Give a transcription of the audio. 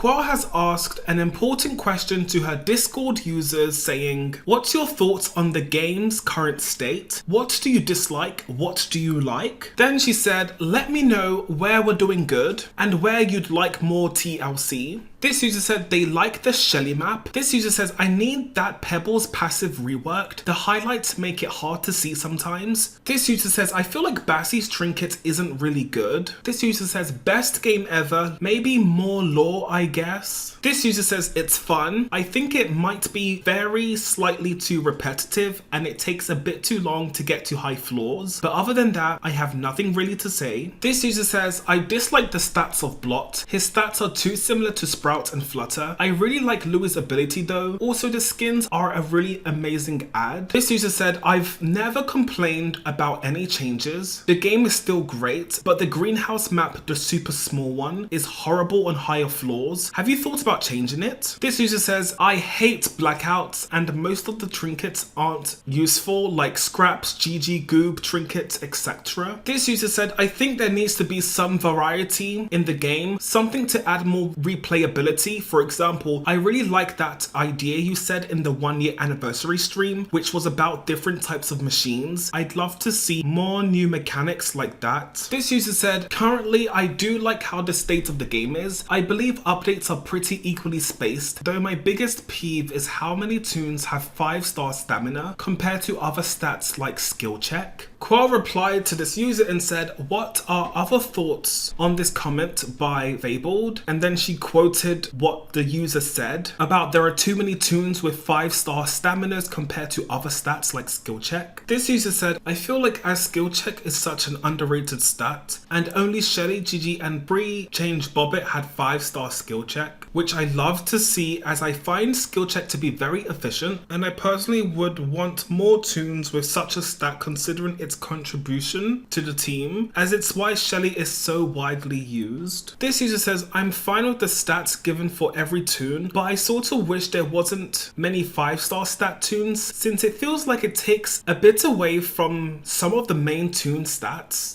Qwel has asked an important question to her Discord users saying, what's your thoughts on the game's current state? What do you dislike? What do you like? Then she said, let me know where we're doing good and where you'd like more TLC. This user said they like the Shelly map. This user says, I need that Pebbles passive reworked. The highlights make it hard to see sometimes. This user says, I feel like Bassie's trinket isn't really good. This user says, best game ever. Maybe more lore, I guess. This user says, it's fun. I think it might be very slightly too repetitive and it takes a bit too long to get to high floors. But other than that, I have nothing really to say. This user says, I dislike the stats of Blot. His stats are too similar to Sprout and Flutter. I really like Louis' ability though. Also, the skins are a really amazing add. This user said, I've never complained about any changes. The game is still great, but the greenhouse map, the super small one, is horrible on higher floors. Have you thought about changing it? This user says, I hate blackouts and most of the trinkets aren't useful, like scraps, GG, goob, trinkets, etc. This user said, I think there needs to be some variety in the game, something to add more replayability. For example, I really like that idea you said in the 1-year anniversary stream, which was about different types of machines. I'd love to see more new mechanics like that. This user said, currently I do like how the state of the game is. I believe updates are pretty equally spaced, though my biggest peeve is how many toons have 5-star stamina compared to other stats like skill check. Qwel replied to this user and said, what are other thoughts on this comment by Fabled? And then she quoted what the user said about there are too many toons with 5-star staminas compared to other stats like skill check. This user said, I feel like as skill check is such an underrated stat and only Shelly, Gigi and pre-change Bobbit had 5-star skill check, which I love to see as I find skill check to be very efficient and I personally would want more toons with such a stat considering its contribution to the team, as it's why Shelly is so widely used. This user says, I'm fine with the stats given for every toon, but I sort of wish there wasn't many 5-star stat toons since it feels like it takes a bit away from some of the main toon stats.